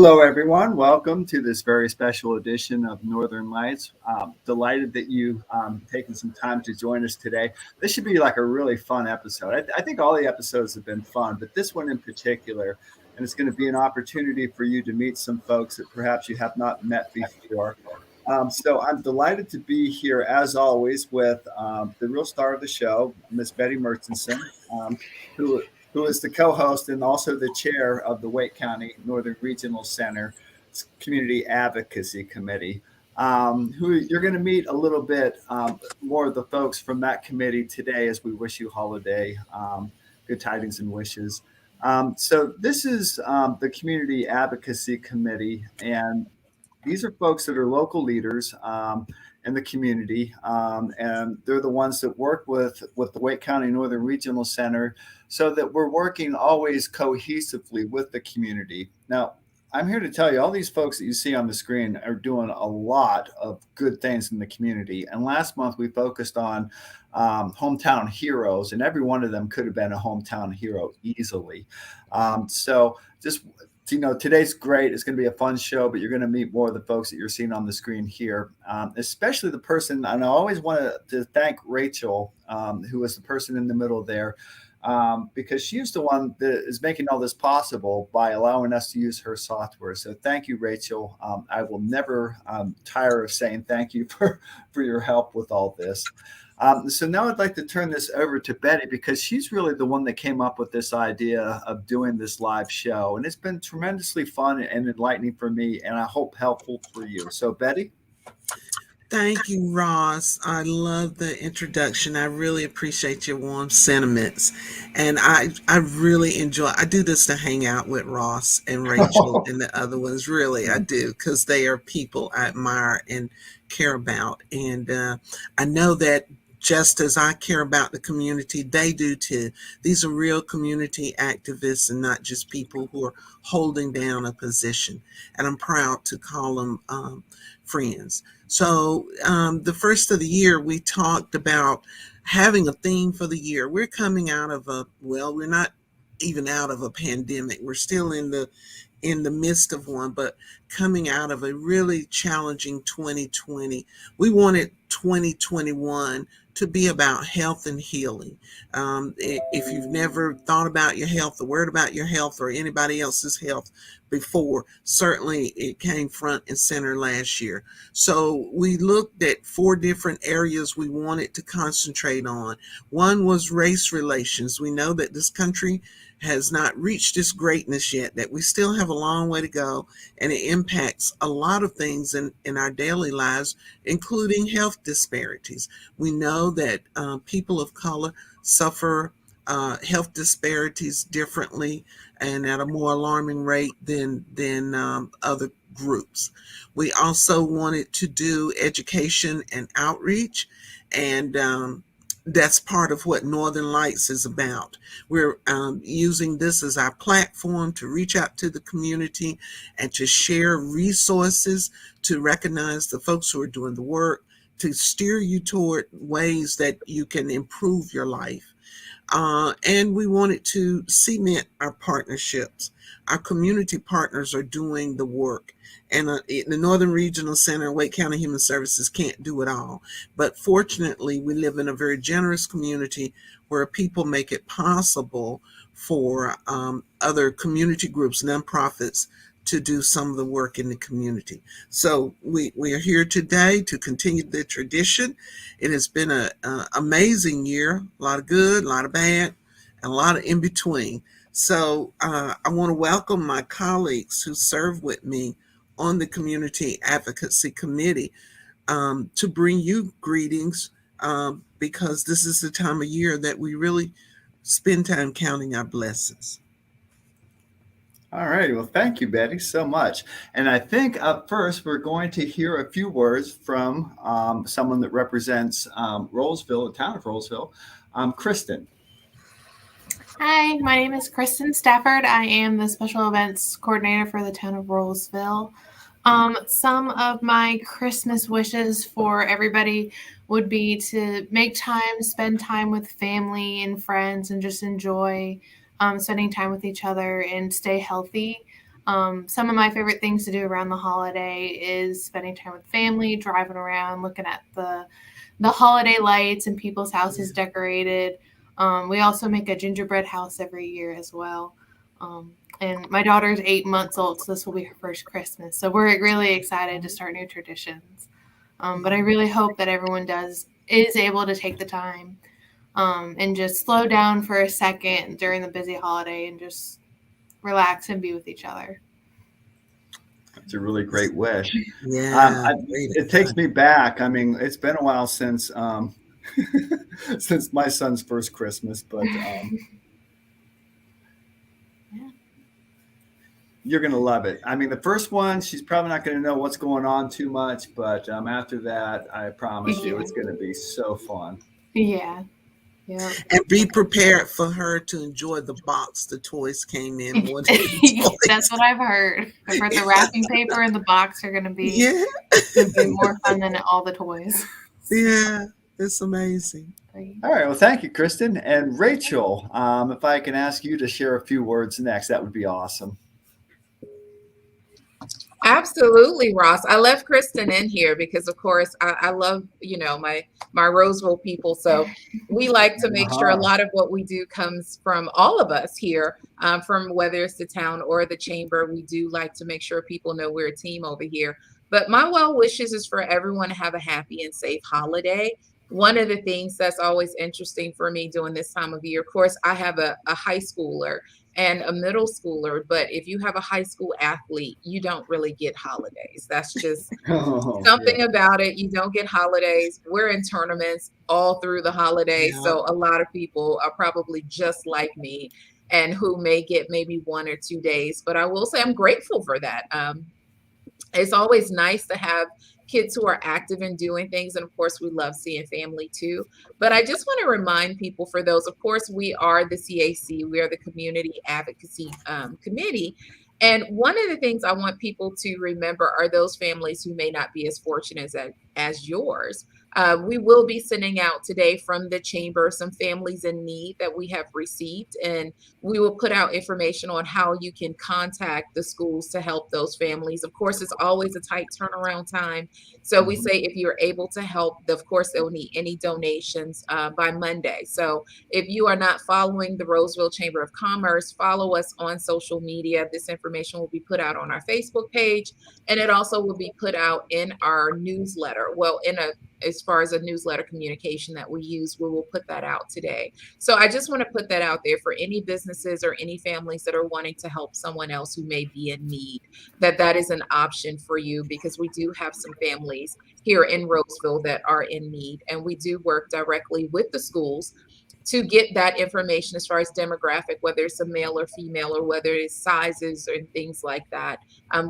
Hello, everyone. Welcome to this very special edition of Northern Lights. Delighted that you taken some time to join us today. This should be like a really fun episode. I think all the episodes have been fun, but this one in particular, and it's going to be an opportunity for you to meet some folks that perhaps you have not met before. So I'm delighted to be here, as always, with the real star of the show, Miss Betty Murchison, who who is the co-host and also the chair of the Wake County Northern Regional Center Community Advocacy Committee. Who you're going to meet a little bit more of the folks from that committee today as we wish you holiday good tidings and wishes. So this is the Community Advocacy Committee, and these are folks that are local leaders in the community, and they're the ones that work with the Wake County Northern Regional Center, so that we're working always cohesively with the community. Now, I'm here to tell you, all these folks that you see on the screen are doing a lot of good things in the community. And last month we focused on hometown heroes, and every one of them could have been a hometown hero easily. So just today's great. It's going to be a fun show, but you're going to meet more of the folks that you're seeing on the screen here, especially the person. And I always want to thank Rachel, who was the person in the middle there, because she's the one that is making all this possible by allowing us to use her software. So thank you, Rachel. I will never tire of saying thank you for your help with all this. So now I'd like to turn this over to Betty, because she's really the one that came up with this idea of doing this live show. And it's been tremendously fun and enlightening for me, and I hope helpful for you. So Betty? Thank you, Ross. I love the introduction. I really appreciate your warm sentiments. And I really enjoy, I do this to hang out with Ross and Rachel and the other ones. Really, I do, because they are people I admire and care about. And I know that just as I care about the community, they do too. These are real community activists and not just people who are holding down a position. And I'm proud to call them friends. So the first of the year, we talked about having a theme for the year. We're coming out of we're not even out of a pandemic. We're still in the midst of one, but coming out of a really challenging 2020. We wanted 2021 to be about health and healing. If you've never thought about your health or worried about your health or anybody else's health before, certainly it came front and center last year. So we looked at 4 different areas we wanted to concentrate on. One was race relations. We know that this country has not reached its greatness yet, that we still have a long way to go, and it impacts a lot of things in our daily lives, including health disparities. We know that people of color suffer health disparities differently and at a more alarming rate than other groups. We also wanted to do education and outreach, and that's part of what Northern Lights is about. We're using this as our platform to reach out to the community and to share resources, to recognize the folks who are doing the work, to steer you toward ways that you can improve your life. And we wanted to cement our partnerships. Our community partners are doing the work. And the Northern Regional Center, Wake County Human Services, can't do it all. But fortunately, we live in a very generous community where people make it possible for other community groups, nonprofits, to do some of the work in the community. So we are here today to continue the tradition. It has been an amazing year, a lot of good, a lot of bad, and a lot of in between. So I want to welcome my colleagues who serve with me on the Community Advocacy Committee to bring you greetings, because this is the time of year that we really spend time counting our blessings. All right. Well, thank you, Betty, so much. And I think up first, we're going to hear a few words from someone that represents Rolesville, the town of Rolesville, Kristen. Hi, my name is Kristen Stafford. I am the special events coordinator for the town of Rolesville. Some of my Christmas wishes for everybody would be to make time, spend time with family and friends, and just enjoy spending time with each other and stay healthy. Some of my favorite things to do around the holiday is spending time with family, driving around, looking at the holiday lights and people's houses decorated. We also make a gingerbread house every year as well. And my daughter's 8 months old, so this will be her first Christmas. So we're really excited to start new traditions. But I really hope that everyone is able to take the time and just slow down for a second during the busy holiday and just relax and be with each other. It's a really great wish. Yeah, It takes me back. I mean, it's been a while since since my son's first Christmas, but you're going to love it. I mean, the first one, she's probably not going to know what's going on too much, but after that, I promise you, it's going to be so fun. Yeah. Yeah. And be prepared for her to enjoy the box the toys came in more than the toys. That's what I've heard. I've heard the wrapping paper and the box are going to be more fun than all the toys. Yeah, it's amazing. All right. Well, thank you, Kristen. And Rachel, if I can ask you to share a few words next, that would be awesome. Absolutely, Ross. I left Kristen in here because, of course, I love, my Roseville people. So we like to make sure a lot of what we do comes from all of us here, from whether it's the town or the chamber. We do like to make sure people know we're a team over here. But my well wishes is for everyone to have a happy and safe holiday. One of the things that's always interesting for me during this time of year, of course, I have a high schooler and a middle schooler, but if you have a high school athlete, you don't really get holidays. That's just something about it. You don't get holidays. We're in tournaments all through the holidays. Yeah. So a lot of people are probably just like me and who may get maybe 1 or 2 days. But I will say I'm grateful for that. It's always nice to have kids who are active in doing things. And of course, we love seeing family too. But I just want to remind people, for those, of course, we are the CAC. We are the Community Advocacy Committee. And one of the things I want people to remember are those families who may not be as fortunate as yours. We will be sending out today from the chamber some families in need that we have received, and we will put out information on how you can contact the schools to help those families. Of course, it's always a tight turnaround time. So we say if you're able to help, of course, they'll need any donations by Monday. So if you are not following the Roseville Chamber of Commerce, follow us on social media. This information will be put out on our Facebook page, and it also will be put out in our newsletter. Well, as far as a newsletter communication that we use, we will put that out today. So I just want to put that out there for any businesses or any families that are wanting to help someone else who may be in need, that is an option for you, because we do have some families here in Roseville that are in need, and we do work directly with the schools to get that information as far as demographic, whether it's a male or female, or whether it's sizes and things like that.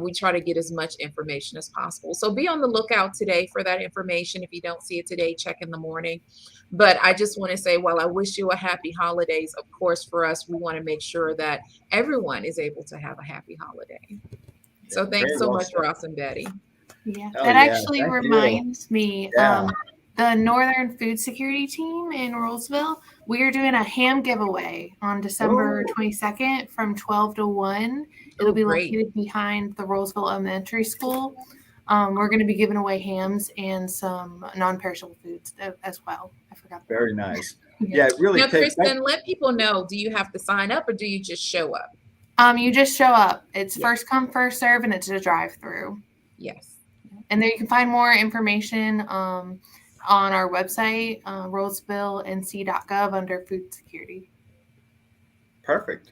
We try to get as much information as possible. So be on the lookout today for that information. If you don't see it today, check in the morning. But I just want to say, while I wish you a happy holidays, of course, for us, we want to make sure that everyone is able to have a happy holiday. So thanks so much, Ross and Betty. Yeah, that actually reminds me, the Northern Food Security Team in Roseville, we are doing a ham giveaway on December 22nd from 12 to 1. It'll be located behind the Roseville Elementary School. We're going to be giving away hams and some non-perishable foods as well. I forgot. Very nice. Yeah, it really. Now, Kristen, let people know, do you have to sign up or do you just show up? You just show up. It's first come, first serve, and it's a drive-through. Yes. And there you can find more information on our website, rosevillenc.gov, under food security. Perfect.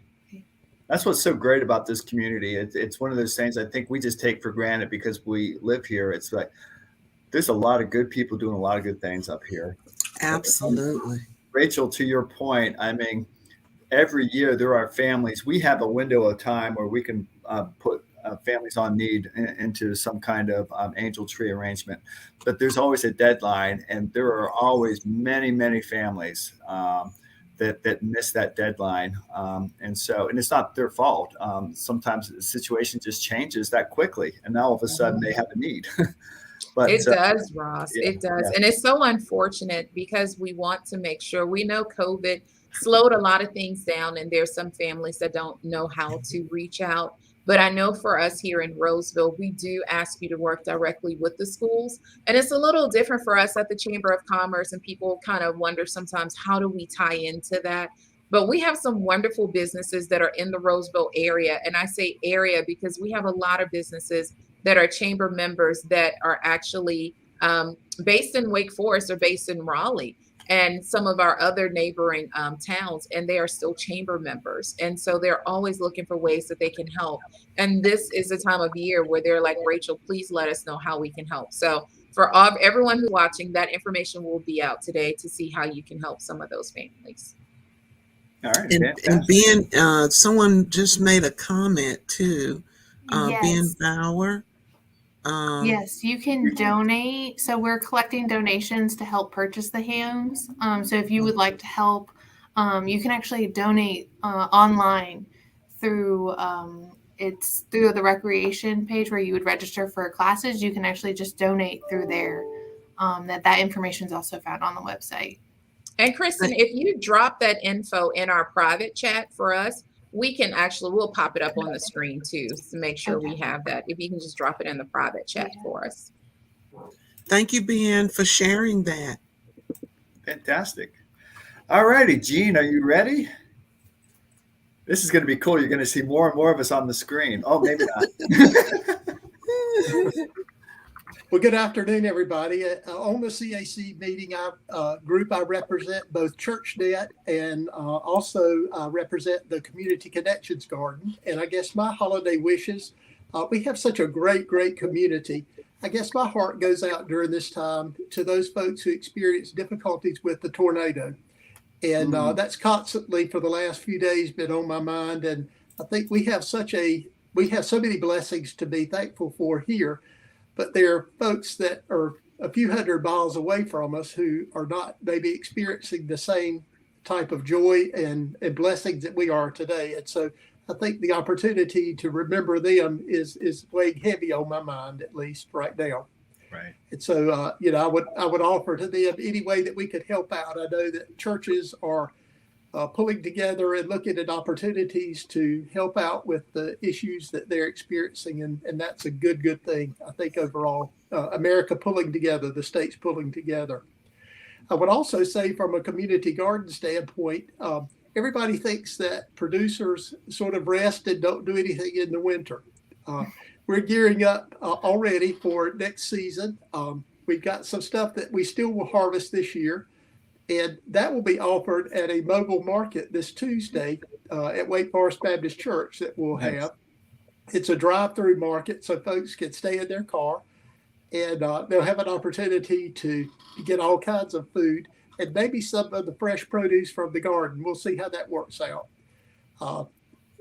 That's what's so great about this community. It's one of those things I think we just take for granted because we live here. It's like there's a lot of good people doing a lot of good things up here. Absolutely. Rachel, to your point, I mean, every year there are families. We have a window of time where we can put families on need into some kind of angel tree arrangement, but there's always a deadline, and there are always many, many families that miss that deadline, and it's not their fault. Sometimes the situation just changes that quickly, and now all of a sudden they have a need. But it does, Ross. It does, and it's so unfortunate because we want to make sure. We know COVID slowed a lot of things down, and there's some families that don't know how to reach out. But I know for us here in Roseville, we do ask you to work directly with the schools. And it's a little different for us at the Chamber of Commerce. And people kind of wonder sometimes, how do we tie into that? But we have some wonderful businesses that are in the Roseville area. And I say area because we have a lot of businesses that are chamber members that are actually based in Wake Forest or based in Raleigh and some of our other neighboring towns, and they are still chamber members. And so they're always looking for ways that they can help. And this is a time of year where they're like, Rachel, please let us know how we can help. So for everyone who's watching, that information will be out today to see how you can help some of those families. All right. And Ben, someone just made a comment too. Yes. Ben Bauer. Yes, you can donate. So we're collecting donations to help purchase the hams. So if you would like to help, you can actually donate online through it's through the recreation page where you would register for classes. You can actually just donate through there. That information is also found on the website. And Kristen, if you drop that info in our private chat for us, we'll pop it up on the screen too to make sure we have that. If you can just drop it in the private chat for us. Thank you, Ben, for sharing that. Fantastic. All righty, Jean, are you ready? This is going to be cool. You're going to see more and more of us on the screen. Oh, maybe not. Well, good afternoon, everybody. On the CAC meeting group, I represent both ChurchNet and also represent the Community Connections Garden. And I guess my holiday wishes, we have such a great community. I guess my heart goes out during this time to those folks who experience difficulties with the tornado. And that's constantly for the last few days been on my mind. And I think we have so many blessings to be thankful for here. But there are folks that are a few hundred miles away from us who are not maybe experiencing the same type of joy and blessings that we are today. And so I think the opportunity to remember them is weighing heavy on my mind, at least right now. Right. And so, I would offer to them any way that we could help out. I know that churches are pulling together and looking at opportunities to help out with the issues that they're experiencing. And that's a good thing, I think, overall. America pulling together, the states pulling together. I would also say from a community garden standpoint, everybody thinks that producers sort of rest and don't do anything in the winter. We're gearing up already for next season. We've got some stuff that we still will harvest this year. And that will be offered at a mobile market this Tuesday at Wake Forest Baptist Church that we'll have. It's a drive-through market, so folks can stay in their car, and they'll have an opportunity to get all kinds of food and maybe some of the fresh produce from the garden. We'll see how that works out.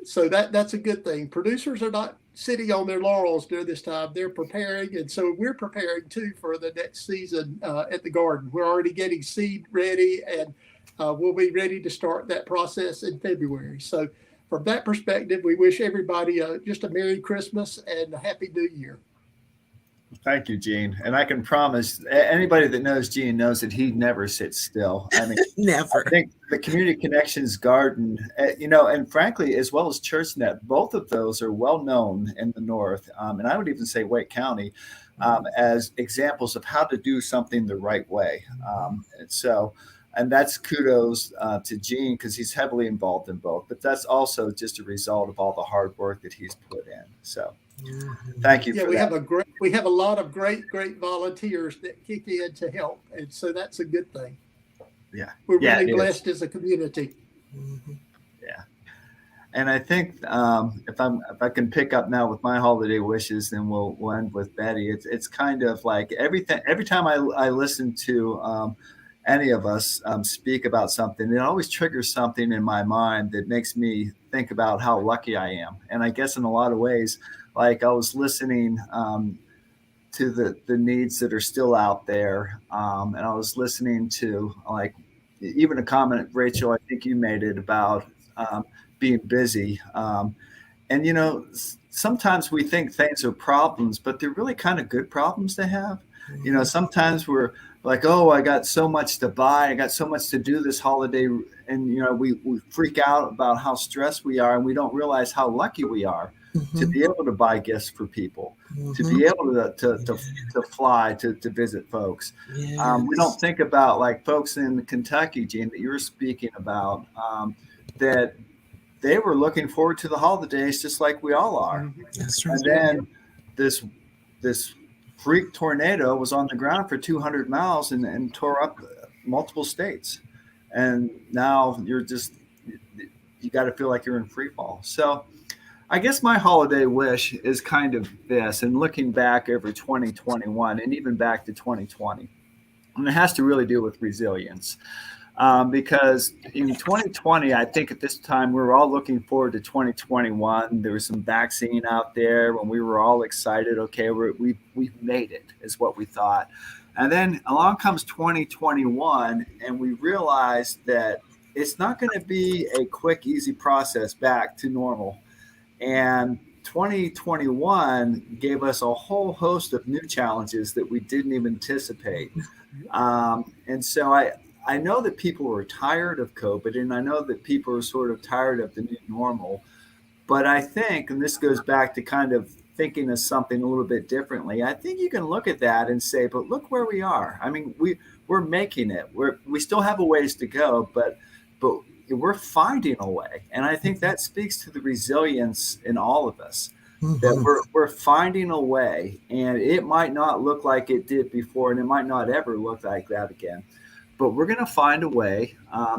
So that's a good thing. Producers are not sitting on their laurels during this time. They're preparing, and so we're preparing too for the next season at the garden. We're already getting seed ready, and we'll be ready to start that process in February. So from that perspective, we wish everybody just a Merry Christmas and a Happy New Year. Thank you, Gene. And I can promise anybody that knows Gene knows that he never sits still. I mean, never. I think the Community Connections Garden, and frankly, as well as ChurchNet, both of those are well known in the North. And I would even say Wake County as examples of how to do something the right way. And that's kudos to Gene because he's heavily involved in both. But that's also just a result of all the hard work that he's put in. So thank you. Yeah, we have a lot of great volunteers that kick in to help, and so that's a good thing. Yeah, we're really blessed as a community. Mm-hmm. Yeah, and I think if I can pick up now with my holiday wishes, then we'll end with Betty. It's kind of like every time I listen to any of us speak about something, it always triggers something in my mind that makes me think about how lucky I am. And I guess in a lot of ways, like I was listening to the needs that are still out there. And I was listening to like even a comment, Rachel, I think you made it about being busy. And, sometimes we think things are problems, but they're really kind of good problems to have. Sometimes we're like, oh, I got so much to buy, I got so much to do this holiday, and we freak out about how stressed we are, and we don't realize how lucky we are to be able to buy gifts for people, to be able to fly to visit folks. We don't think about like folks in Kentucky, Gene, that you were speaking about, that they were looking forward to the holidays just like we all are. That's right. And then this freak tornado was on the ground for 200 miles and tore up multiple states. And now you got to feel like you're in free fall. So I guess my holiday wish is kind of this, and looking back over 2021 and even back to 2020, and it has to really do with resilience. Because in 2020, I think at this time we were all looking forward to 2021. There was some vaccine out there when we were all excited. Okay, we've made it, is what we thought. And then along comes 2021, and we realized that it's not going to be a quick, easy process back to normal. And 2021 gave us a whole host of new challenges that we didn't even anticipate. And so I know that people were tired of COVID, and I know that people are sort of tired of the new normal. But I think, and this goes back to kind of thinking of something a little bit differently, I think you can look at that and say, but look where we are. I mean, we're making it. We still have a ways to go, but we're finding a way. And I think that speaks to the resilience in all of us, that we're finding a way, and it might not look like it did before, and it might not ever look like that again. But we're going to find a way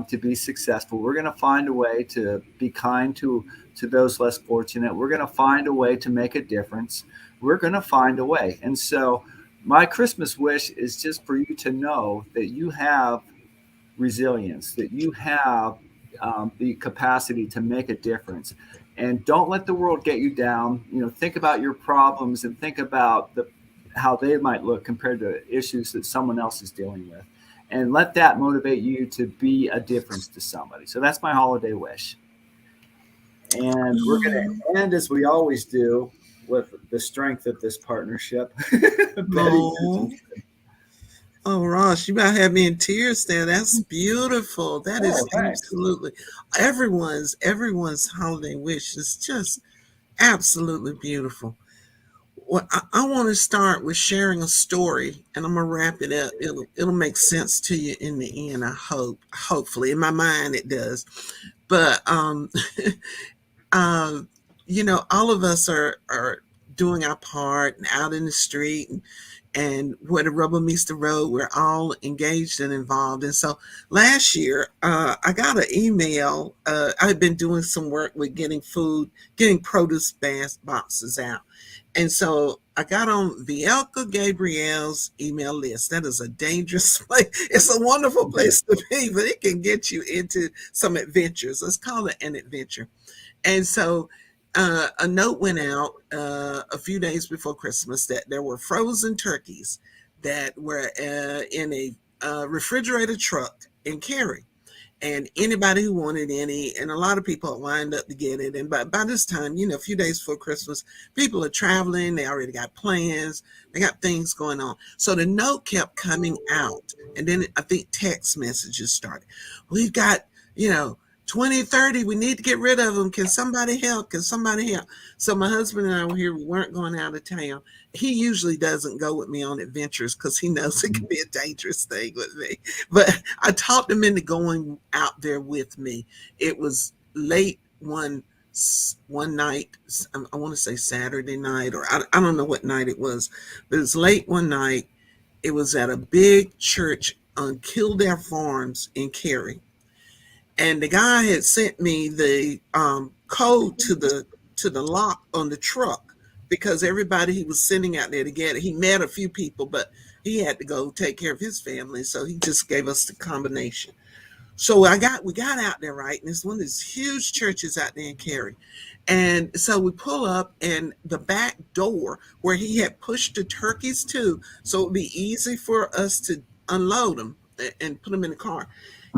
to be successful. We're going to find a way to be kind to those less fortunate. We're going to find a way to make a difference. We're going to find a way. And so my Christmas wish is just for you to know that you have resilience, that you have the capacity to make a difference. And don't let the world get you down. Think about your problems and think about how they might look compared to issues that someone else is dealing with. And let that motivate you to be a difference to somebody. So that's my holiday wish. And we're going to end, as we always do, with the strength of this partnership. Oh, Ross, you about to have me in tears there. That's beautiful. That is absolutely everyone's holiday wish is just absolutely beautiful. Well, I want to start with sharing a story, and I'm gonna wrap it up. It'll make sense to you in the end. I hope. Hopefully, in my mind, it does. But all of us are doing our part and out in the street, and where the rubber meets the road, we're all engaged and involved. And so last year, I got an email. I've been doing some work with getting produce boxes out. And so I got on Vielka Gabriel's email list. That is a dangerous place. It's a wonderful place to be, but it can get you into some adventures. Let's call it an adventure. And so a note went out a few days before Christmas that there were frozen turkeys that were in a refrigerated truck in Cary. And anybody who wanted any, and a lot of people lined up to get it. And by this time, a few days before Christmas, people are traveling. They already got plans. They got things going on. So the note kept coming out. And then I think text messages started. We've got, 20, 30, we need to get rid of them. Can somebody help? Can somebody help? So my husband and I were here. We weren't going out of town. He usually doesn't go with me on adventures because he knows it can be a dangerous thing with me. But I talked him into going out there with me. It was late one night. I want to say Saturday night, or I don't know what night it was, but it was late one night. It was at a big church on Kildare Farms in Cary. And the guy had sent me the code to the lock on the truck because everybody he was sending out there to get it. He met a few people, but he had to go take care of his family, so he just gave us the combination. So we got out there, right? And it's one of these huge churches out there in Cary. And so we pull up, and the back door where he had pushed the turkeys to, so it would be easy for us to unload them and put them in the car.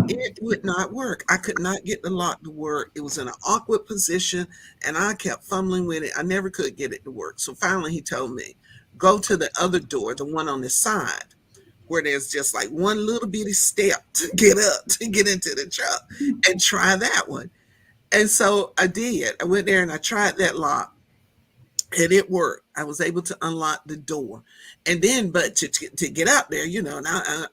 It would not work. I could not get the lock to work. It was in an awkward position, and I kept fumbling with it. I never could get it to work. So finally he told me, go to the other door, the one on the side. where there's just like one little bitty step to get up to get into the truck, and try that one. And so I did. I went there and I tried that lock, and it worked. I was able to unlock the door, and then, but to get out there, and I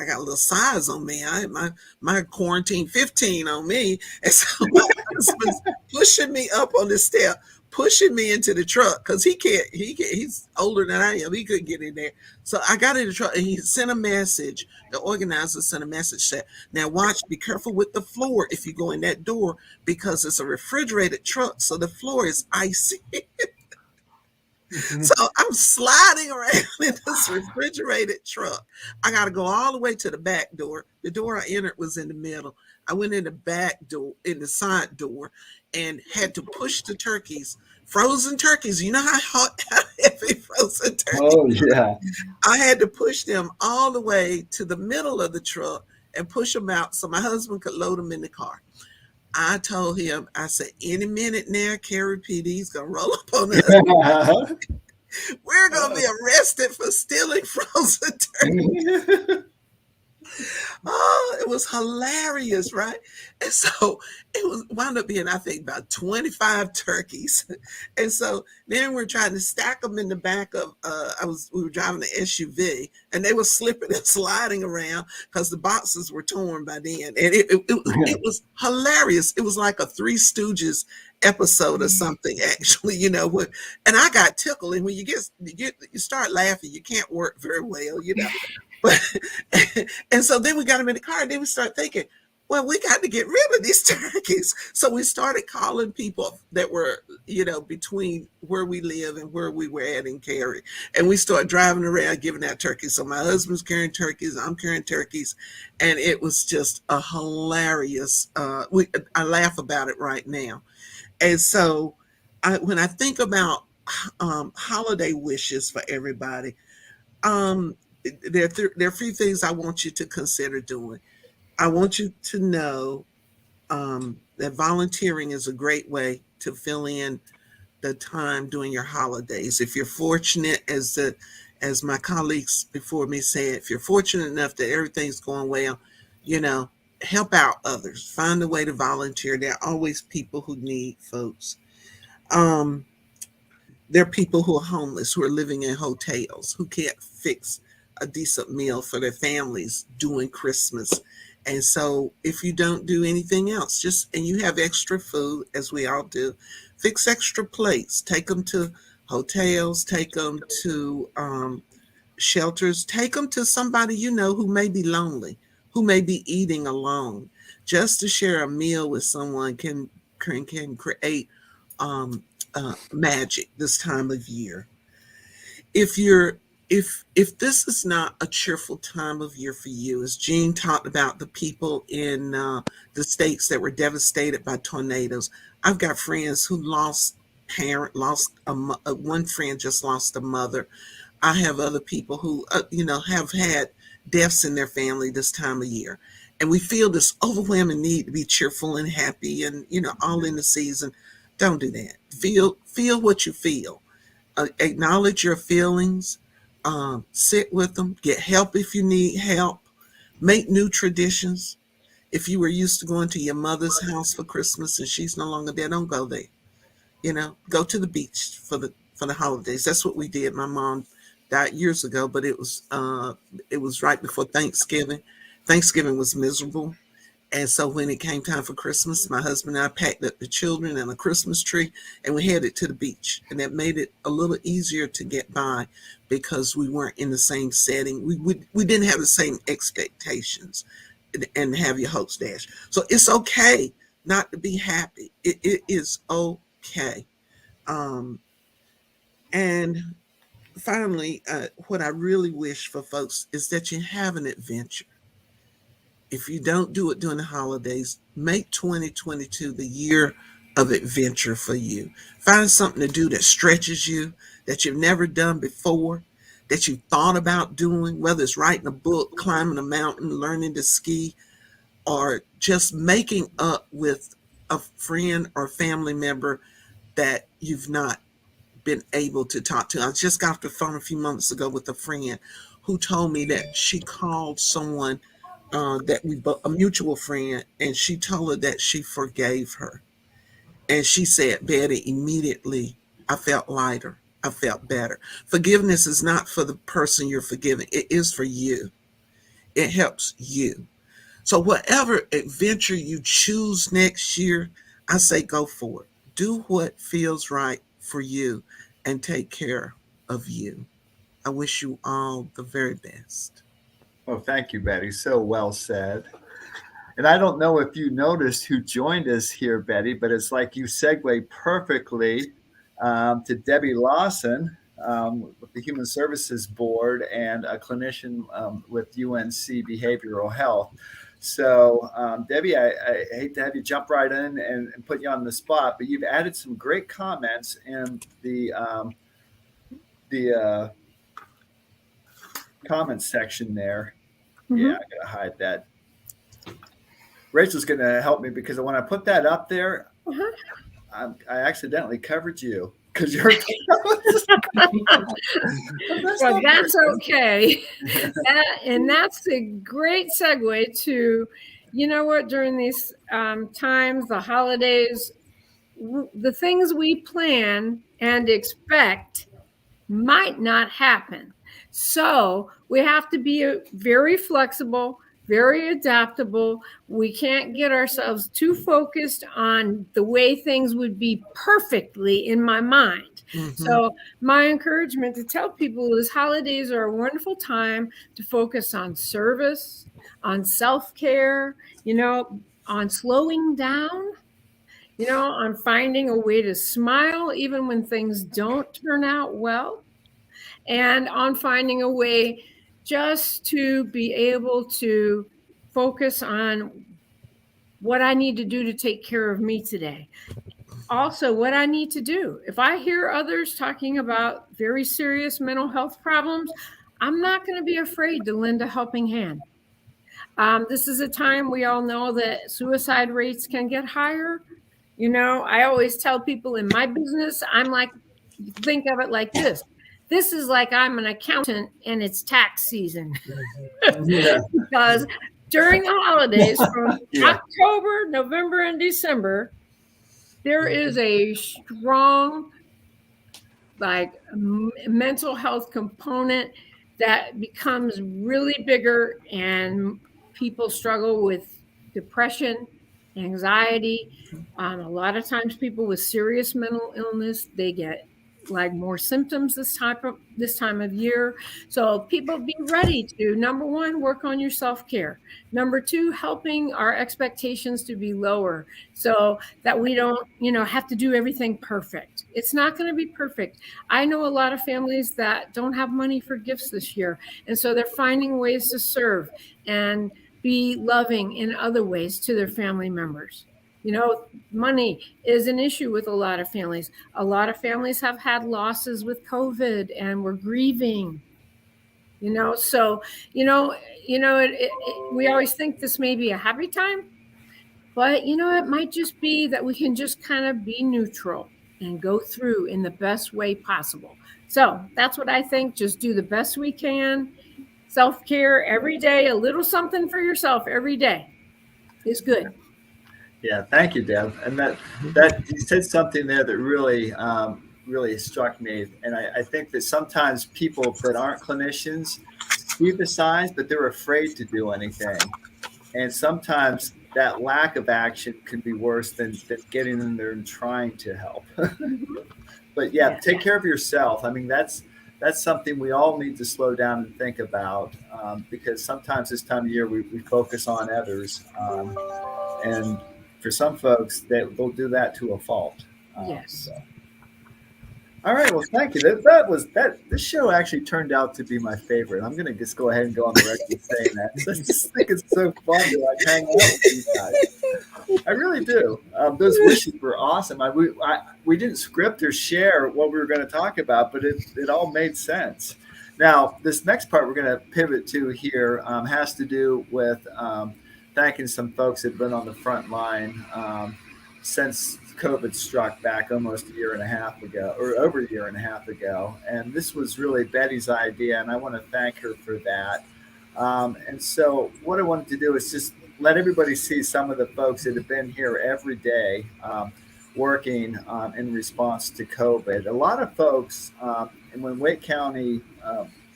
got a little size on me. I had my quarantine 15 on me, and so my husband's pushing me up on the step, pushing me into the truck because he's older than I am. He couldn't get in there, so I got in the truck, and he sent a message. The organizer sent a message that, now watch, be careful with the floor if you go in that door because it's a refrigerated truck, so the floor is icy. So I'm sliding around in this refrigerated truck. I got to go all the way to the back door. The door I entered was in the middle. I went in the back door, in the side door, and had to push the turkeys, frozen turkeys. You know how heavy frozen turkeys. Oh, yeah. I had to push them all the way to the middle of the truck and push them out so my husband could load them in the car. I told him, I said, any minute now, Carrie PD's going to roll up on us. We're going to be arrested for stealing frozen turkey. Oh, it was hilarious, right? And so it was wound up being, I think, about 25 turkeys. And so then we're trying to stack them in the back of, we were driving the SUV, and they were slipping and sliding around because the boxes were torn by then. And it was hilarious. It was like a Three Stooges episode or something, actually, and I got tickled. And when you start laughing, you can't work very well, But and so then we got them in the car, and then we start thinking, well, we got to get rid of these turkeys. So we started calling people that were, between where we live and where we were at in Cary. And we started driving around giving out turkeys. So my husband's carrying turkeys, I'm carrying turkeys. And it was just a hilarious, I laugh about it right now. And so when I think about holiday wishes for everybody, there are a few things I want you to consider doing. I want you to know that volunteering is a great way to fill in the time during your holidays. If you're fortunate, as my colleagues before me said, if you're fortunate enough that everything's going well, help out others. Find a way to volunteer. There are always people who need folks. There are people who are homeless, who are living in hotels, who can't fix a decent meal for their families during Christmas. And so if you don't do anything else, and you have extra food, as we all do, fix extra plates, take them to hotels, take them to shelters, take them to somebody who may be lonely, who may be eating alone. Just to share a meal with someone can create magic this time of year. If this is not a cheerful time of year for you, as Jean talked about the people in the states that were devastated by tornadoes, I've got friends who lost one friend just lost a mother. I have other people who have had deaths in their family this time of year, and we feel this overwhelming need to be cheerful and happy and all in the season. Don't do that. Feel what you feel. Acknowledge your feelings. Sit with them. Get help if you need help. Make new traditions. If you were used to going to your mother's house for Christmas and she's no longer there, don't go there. Go to the beach for the holidays. That's what we did. My mom died years ago, but it was right before Thanksgiving. Thanksgiving was miserable. And so when it came time for Christmas, my husband and I packed up the children and a Christmas tree, and we headed to the beach. And that made it a little easier to get by because we weren't in the same setting. We didn't have the same expectations and have your hopes dashed. So it's okay not to be happy. It is okay. And finally, what I really wish for folks is that you have an adventure. If you don't do it during the holidays, make 2022 the year of adventure for you. Find something to do that stretches you, that you've never done before, that you've thought about doing, whether it's writing a book, climbing a mountain, learning to ski, or just making up with a friend or family member that you've not been able to talk to. I just got off the phone a few months ago with a friend who told me that she called someone a mutual friend, and she told her that she forgave her. And she said, Betty, immediately I felt lighter. I felt better. Forgiveness is not for the person you're forgiving. It is for you. It helps you. So whatever adventure you choose next year, I say go for it. Do what feels right for you and take care of you. I wish you all the very best. Oh, thank you, Betty. So well said. And I don't know if you noticed who joined us here, Betty, but it's like you segue perfectly to Debbie Lawson with the Human Services Board and a clinician with UNC Behavioral Health. So, Debbie, I hate to have you jump right in and put you on the spot, but you've added some great comments in the comments section there. Mm-hmm. Yeah, I gotta hide that. Rachel's going to help me because when I put that up there, I accidentally covered you because you're. Well, that's okay. And that's a great segue to, you know what, during these times, the holidays, the things we plan and expect might not happen. So we have to be very flexible, very adaptable. We can't get ourselves too focused on the way things would be perfectly in my mind. Mm-hmm. So my encouragement to tell people is holidays are a wonderful time to focus on service, on self-care, on slowing down, on finding a way to smile even when things don't turn out well, and on finding a way just to be able to focus on what I need to do to take care of me today. Also, what I need to do. If I hear others talking about very serious mental health problems, I'm not going to be afraid to lend a helping hand. This is a time we all know that suicide rates can get higher. I always tell people in my business, think of it like this. This is like I'm an accountant and it's tax season. Because during the holidays from October, November, and December, there is a strong mental health component that becomes really bigger, and people struggle with depression, anxiety. A lot of times people with serious mental illness, they get more symptoms this time of year. So people be ready to, number one, work on your self-care. Number two, helping our expectations to be lower so that we don't, have to do everything perfect. It's not going to be perfect. I know a lot of families that don't have money for gifts this year. And so they're finding ways to serve and be loving in other ways to their family members. Money is an issue with a lot of families. A lot of families have had losses with COVID and we're grieving. So, we always think this may be a happy time, but, it might just be that we can just kind of be neutral and go through in the best way possible. So that's what I think. Just do the best we can. Self-care every day, a little something for yourself every day is good. Yeah, thank you, Deb. And that you said something there that really struck me. And I think that sometimes people that aren't clinicians see the signs, but they're afraid to do anything. And sometimes that lack of action can be worse than getting in there and trying to help. But yeah, take care of yourself. I mean, that's something we all need to slow down and think about, because sometimes this time of year we focus on others. And for some folks, they'll do that to a fault. Yes. So. All right. Well, thank you. That. This show actually turned out to be my favorite. I'm going to just go ahead and go on the record saying that. I just think it's so fun to hang out with you guys. I really do. Those wishes were awesome. We didn't script or share what we were going to talk about, but it all made sense. Now, this next part we're going to pivot to here has to do with thanking some folks that have been on the front line since COVID struck back almost a year and a half ago, or over a year and a half ago. And this was really Betty's idea, and I want to thank her for that. And so, what I wanted to do is just let everybody see some of the folks that have been here every day working in response to COVID. A lot of folks, and when Wake County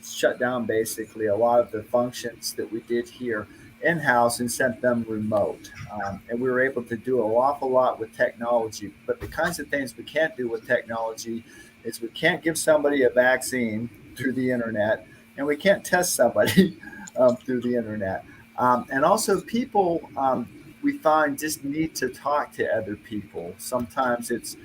shut down basically a lot of the functions that we did here in-house and sent them remote. And we were able to do an awful lot with technology. But the kinds of things we can't do with technology is we can't give somebody a vaccine through the internet, and we can't test somebody through the internet. And also people we find just need to talk to other people. Sometimes it's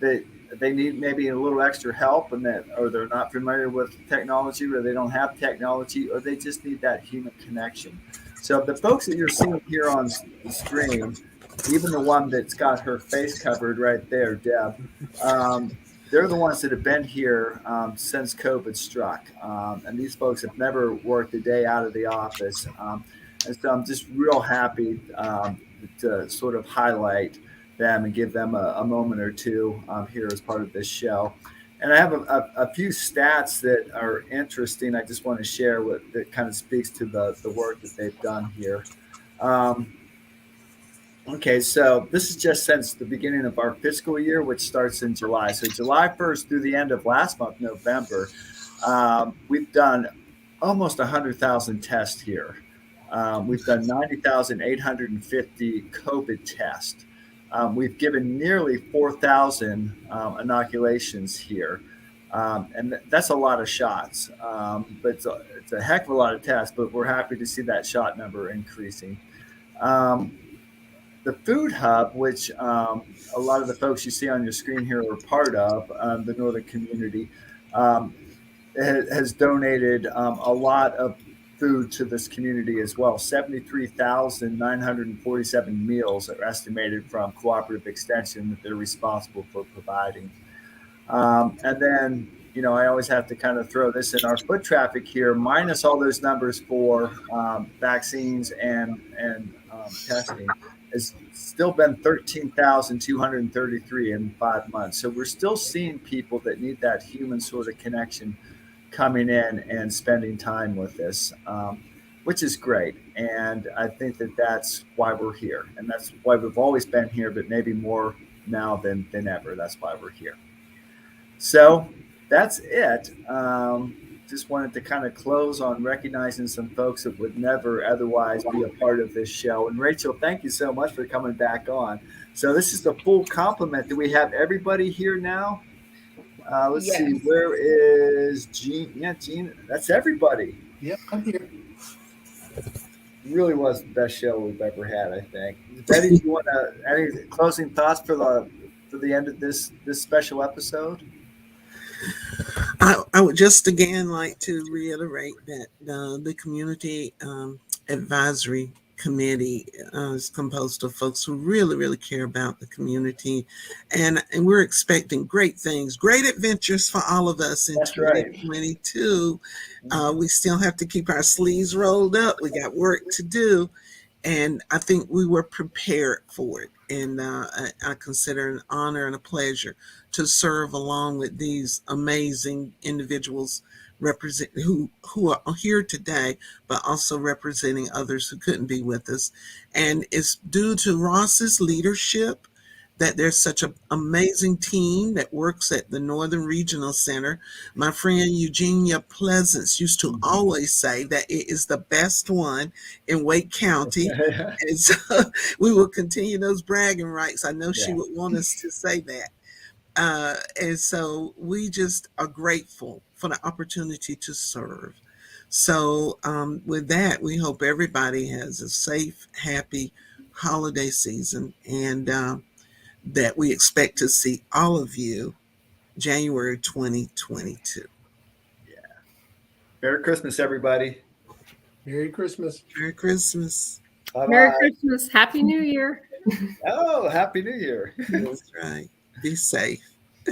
that they need maybe a little extra help, and that, or they're not familiar with technology, or they don't have technology, or they just need that human connection. So the folks that you're seeing here on the screen, even the one that's got her face covered right there, Deb, they're the ones that have been here since COVID struck. And these folks have never worked a day out of the office. And so I'm just real happy to sort of highlight them and give them a moment or two here as part of this show. And I have a few stats that are interesting. I just want to share that kind of speaks to the work that they've done here. Okay, so this is just since the beginning of our fiscal year, which starts in July. So July 1st through the end of last month, November, we've done almost 100,000 tests here. We've done 90,850 COVID tests. We've given nearly 4,000 inoculations here. And that's a lot of shots, but it's a heck of a lot of tests, but we're happy to see that shot number increasing. The Food Hub, which a lot of the folks you see on your screen here are part of, the Northern community, has donated a lot of food to this community as well. 73,947 meals are estimated from Cooperative Extension that they're responsible for providing. And then, you know, I always have to kind of throw this in. Our foot traffic here, minus all those numbers for vaccines and testing, has still been 13,233 in 5 months. So we're still seeing people that need that human sort of connection coming in and spending time with us, which is great. And I think that that's why we're here. And that's why we've always been here, but maybe more now than ever. That's why we're here. So that's it. Just wanted to kind of close on recognizing some folks that would never otherwise be a part of this show. And Rachel, thank you so much for coming back on. So this is the full complement. Do we have everybody here now? Let's see, where is Jean? Yeah, Jean, that's everybody. Yep, I'm here. Really was the best show we've ever had, I think. Betty, do you want to any closing thoughts for the end of this special episode? I would just again like to reiterate that the community advisory committee is composed of folks who really, really care about the community, and we're expecting great things, great adventures for all of us in 2022. We still have to keep our sleeves rolled up. We got work to do, and I think we were prepared for it. And I consider it an honor and a pleasure to serve along with these amazing individuals who are here today, but also representing others who couldn't be with us. And it's due to Ross's leadership that there's such an amazing team that works at the Northern Regional Center. My friend Eugenia Pleasance used to always say that it is the best one in Wake County. And so we will continue those bragging rights. I know she would want us to say that. And so we just are grateful for the opportunity to serve. So with that, we hope everybody has a safe, happy holiday season, and that we expect to see all of you January 2022. Yeah. Merry Christmas, everybody. Merry Christmas. Merry Christmas. Bye-bye. Merry Christmas. Happy New Year. Oh, Happy New Year. That's right. Be safe.